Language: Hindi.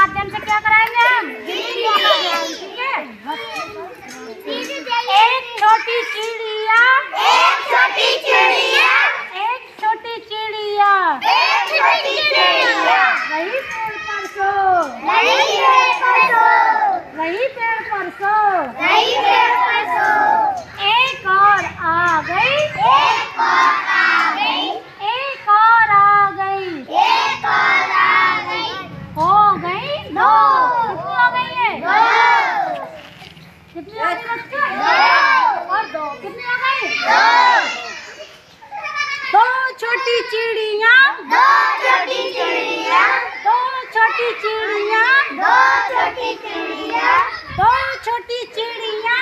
माध्यम से क्या कराएंगे हम? ठीक है। एक छोटी चिड़िया, एक छोटी चिड़िया, एक छोटी चिड़िया, एक छोटी चिड़िया, वही पेड़ पर सो, वही पेड़ पर सो, वही पेड़ पर सो, वही पेड़ पर सो। एक और आ गई, एक और आ गई, एक और आ गई, एक और आ गई, हो गई दो। कितनी हो गई है? दो, कितनी हो गई बच्चे? दो, और दो कितनी हो गई? दो, दो छोटी चिड़िया, दो छोटी चिड़िया, दो छोटी चिड़िया, दो छोटी चिड़िया, दो छोटी चिड़िया,